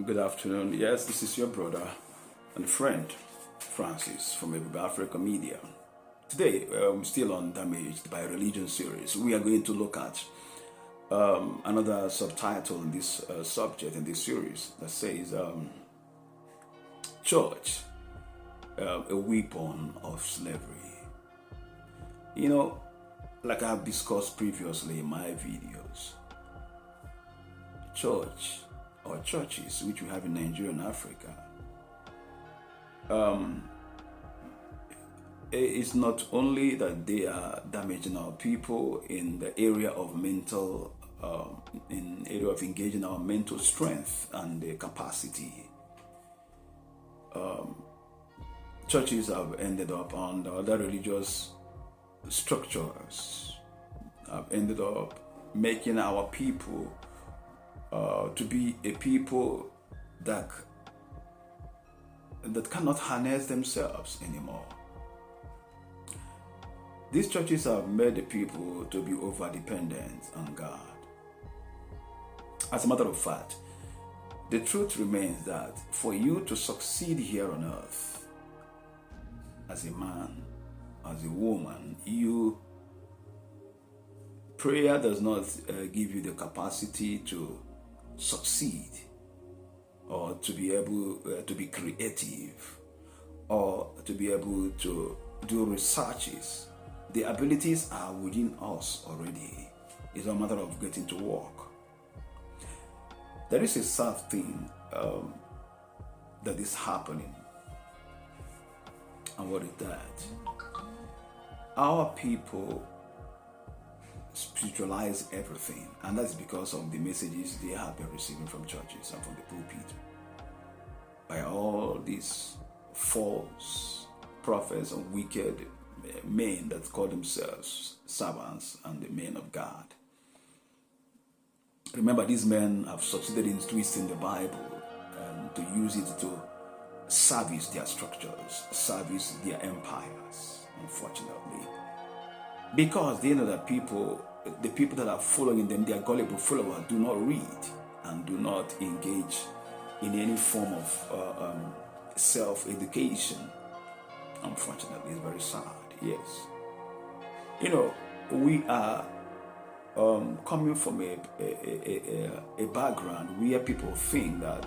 Good afternoon. Yes, this is your brother and friend, Francis from Afrika Media. Today, still on Damaged by Religion series, we are going to look at another subtitle in this subject in this series that says Church, a weapon of slavery. You know, like I have discussed previously in my videos, church or churches which we have in Nigeria and Africa, it's not only that they are damaging our people in the area of mental, in area of engaging our mental strength and the capacity. Churches have ended up under other religious structures, have ended up making our people to be a people that cannot harness themselves anymore. These churches have made the people to be over-dependent on God. As a matter of fact, the truth remains that for you to succeed here on earth, as a man, as a woman, prayer does not give you the capacity to succeed, or to be able to be creative, or to be able to do researches. The abilities are within us already. It's a matter of getting to work. There is a sad thing that is happening. And what is that? Our people spiritualize everything, and that's because of the messages they have been receiving from churches and from the pulpit by all these false prophets and wicked men that call themselves servants and the men of God. Remember, these men have succeeded in twisting the Bible and to use it to service their structures, service their empires, unfortunately. Because they know that the people that are following them, their gullible followers, do not read and do not engage in any form of self-education. Unfortunately, it's very sad, yes. You know, we are coming from a background where people think that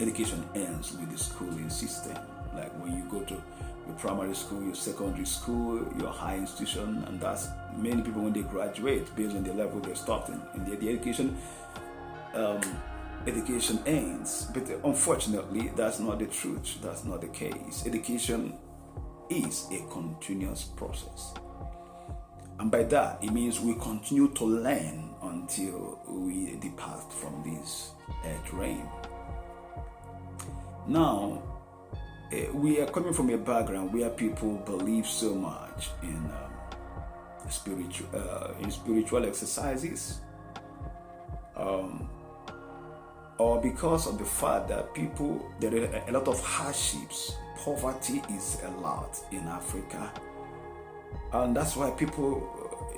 education ends with the schooling system. Like when you go to your primary school, your secondary school, your high institution, and that's many people when they graduate based on the level they're starting in the education. Education ends, but unfortunately, that's not the truth. That's not the case. Education is a continuous process, and by that it means we continue to learn until we depart from this earth realm. Now, we are coming from a background where people believe so much in spiritual exercises, or because of the fact that there are a lot of hardships. Poverty is a lot in Africa, and that's why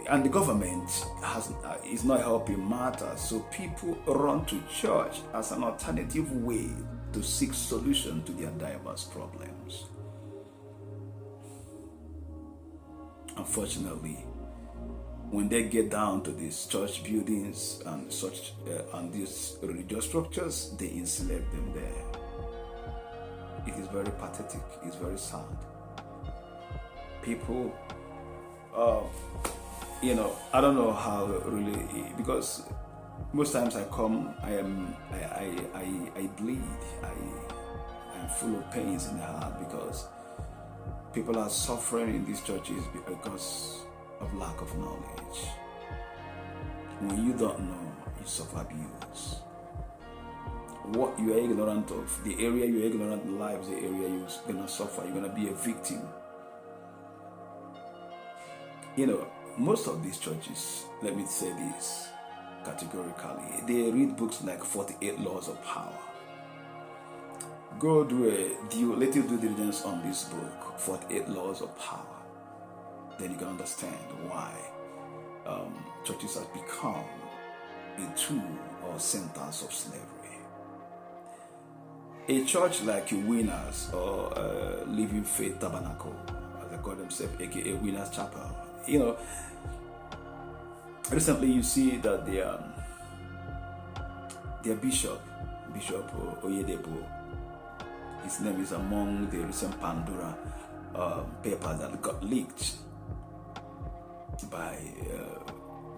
and the government is not helping matters. So people run to church as an alternative way to seek solution to their diverse problems. Unfortunately, when they get down to these church buildings and such and these religious structures, they enslave them there. It is very pathetic. It's very sad. People, I don't know how really, because most times I come, I bleed. I'm full of pains in the heart because people are suffering in these churches because of lack of knowledge. When you don't know, you suffer abuse. What you are ignorant of, the area you're ignorant of life is the area you're gonna suffer. You're gonna be a victim. Most of these churches, let me say this categorically, they read books like 48 Laws of Power. Go do a little due diligence on this book, 48 Laws of Power. Then you can understand why churches have become a tool or centers of slavery. A church like Winners or Living Faith Tabernacle, as they call themselves, aka Winners Chapel. Recently you see that their Bishop Oyedepo, his name is among the recent Pandora papers that got leaked by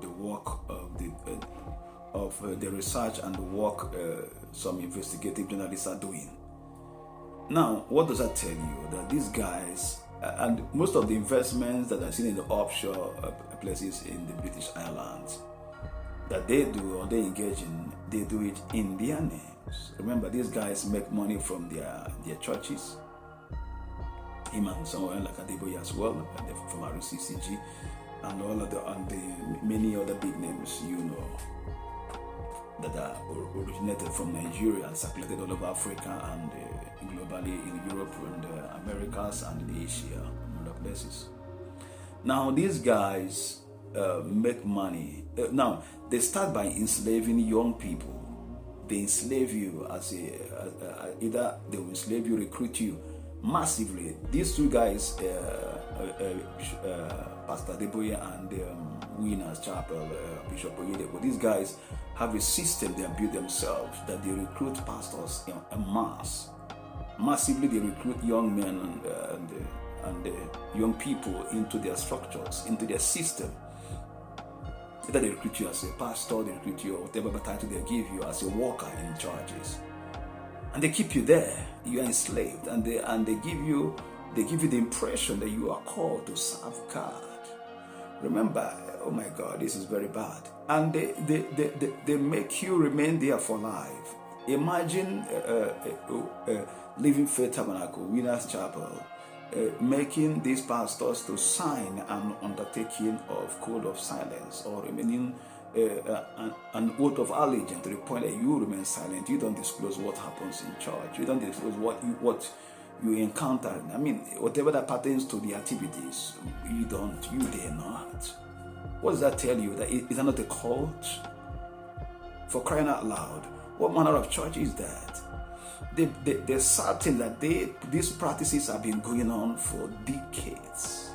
the work of the research and the work some investigative journalists are doing. Now, what does that tell you? That these guys, and most of the investments that are seen in the offshore places in the British Islands, that they do or they engage in, they do it in their names. Remember, these guys make money from their churches. Him and someone like Adeboye as well, and from RCCG, and all of the many other big names that are originated from Nigeria and circulated all over Africa and globally in Europe and Americas and in Asia and other places. Now these guys make money. Now they start by enslaving young people. They enslave you as either they will enslave you, recruit you massively. These two guys, Pastor Adeboye and Winners Chapel, Bishop Oyedepo, these guys have a system they have built themselves that they recruit pastors en masse. Massively they recruit young men and young people into their structures, into their system. Either they recruit you as a pastor, they recruit you, whatever title they give you, as a worker in churches. And they keep you there. You are enslaved, and they give you the impression that you are called to serve God. Remember, oh my God, this is very bad. And they make you remain there for life. Imagine Living Faith Tabernacle, Winners Chapel, making these pastors to sign an undertaking of code of silence or remaining an oath of allegiance to the point that you remain silent. You don't disclose what happens in church. You don't disclose what you encounter. I mean, whatever that pertains to the activities, you dare not. What does that tell you? That is that not a cult? For crying out loud, what manner of church is that? They're certain that these practices have been going on for decades.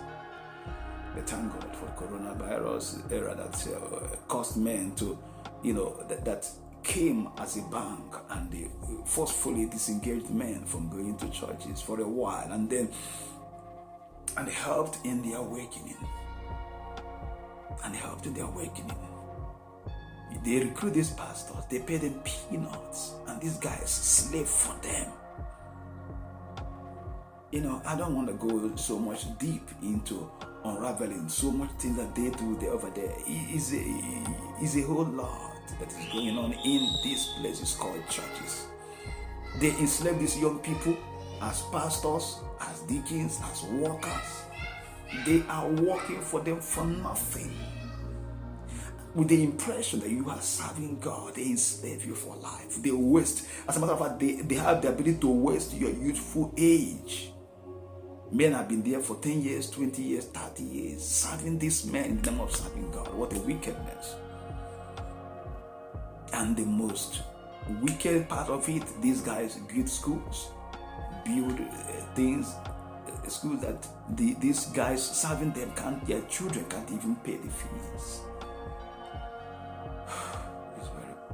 But thank God for coronavirus era that caused men to, that came as a bank, and they forcefully disengaged men from going to churches for a while, and helped in their awakening. They recruit these pastors, they pay them peanuts, and these guys slave for them. I don't want to go so much deep into unraveling so much things that they do there over there. Is a whole lot that is going on in these places called churches. They enslave these young people as pastors, as deacons, as workers. They are working for them for nothing. With the impression that you are serving God, they enslave you for life. They waste. As a matter of fact, they have the ability to waste your youthful age. Men have been there for 10 years, 20 years, 30 years, serving these men in the name of serving God. What a wickedness. And the most wicked part of it, these guys build schools, build schools that these guys serving them, their children can't even pay the fees.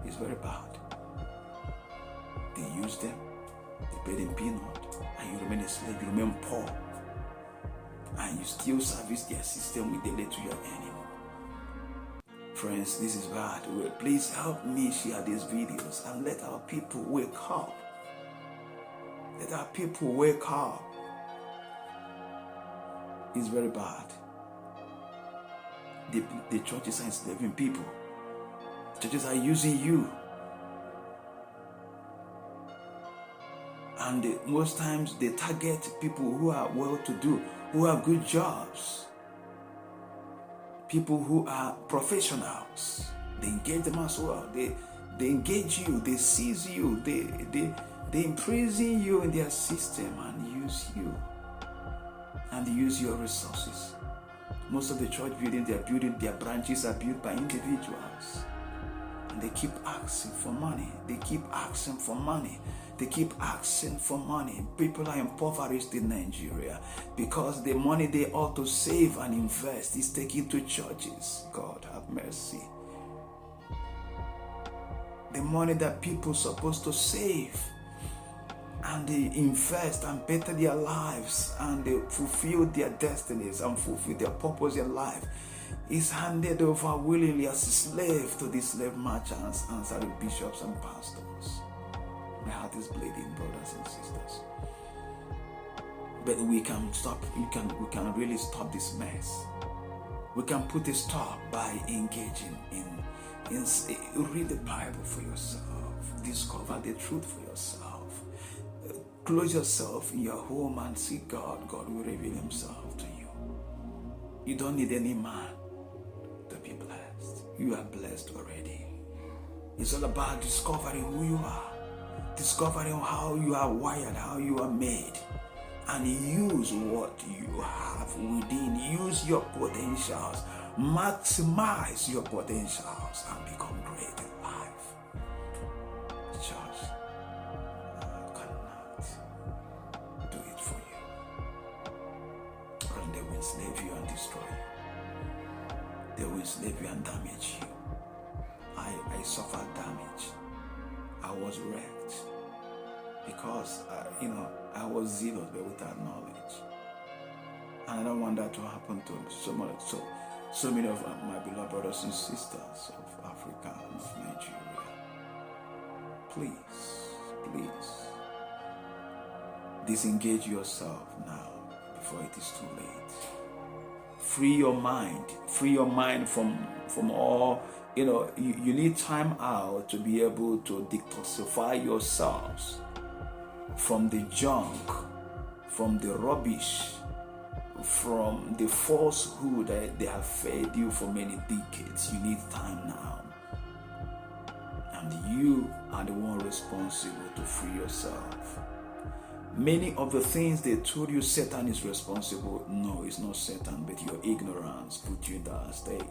It's very bad. They use them, they pay them peanut, and you remain a slave, you remain poor, and you still service their system with the little you're earning. Friends, this is bad. Well, please help me share these videos and let our people wake up. Let our people wake up. It's very bad. The churches are enslaving people. Churches are using you. And most times they target people who are well-to-do, who have good jobs, people who are professionals. They engage them as well. They engage you, they seize you, they imprison you in their system and use you. And use your resources. Most of the church building, their branches are built by individuals. and they keep asking for money. They keep asking for money. They keep asking for money. People are impoverished in Nigeria because the money they ought to save and invest is taken to churches. God have mercy. The money that people are supposed to save and they invest and better their lives and they fulfill their destinies and fulfill their purpose in life is handed over willingly as a slave to the slave merchants and the bishops and pastors. My heart is bleeding, brothers and sisters. But we can stop. We can really stop this mess. We can put a stop by engaging in read the Bible for yourself. Discover the truth for yourself. Close yourself in your home and see God. God will reveal himself to you. You don't need any man to be blessed. You are blessed already. It's all about discovering who you are. Discovering how you are wired, how you are made, and use what you have within. Use your potentials, maximize your potentials, and become great in life. Church, I cannot do it for you. And they will enslave you and destroy you. They will enslave you and damage you. I suffered damage. I was wrecked because, I was zealous but without knowledge. And I don't want that to happen to so many of my beloved brothers and sisters of Africa and of Nigeria. Please, disengage yourself now before it is too late. Free your mind from all. You need time out to be able to detoxify yourselves from the junk, from the rubbish, from the falsehood that they have fed you for many decades. You need time now. And you are the one responsible to free yourself. Many of the things they told you Satan is responsible, no, it's not Satan, but your ignorance put you in that state.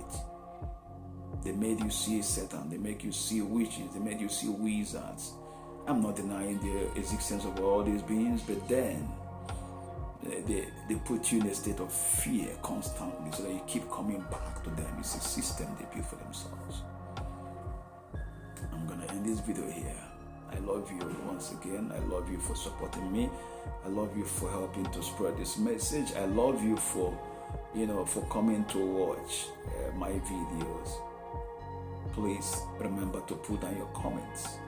They made you see Satan. They make you see witches. They made you see wizards. I'm not denying the existence of all these beings, but then they put you in a state of fear constantly so that you keep coming back to them. It's a system they built for themselves. I'm going to end this video here. I love you once again. I love you for supporting me. I love you for helping to spread this message. I love you for coming to watch my videos. Please remember to put down your comments,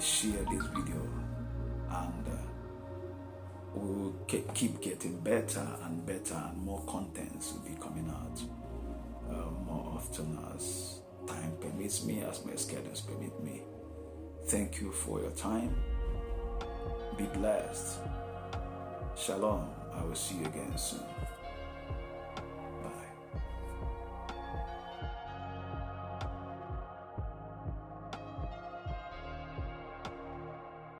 share this video, and we'll keep getting better and better, and more contents will be coming out more often as time permits me, as my schedules permit me. Thank you for your time. Be blessed. Shalom. I will see you again soon.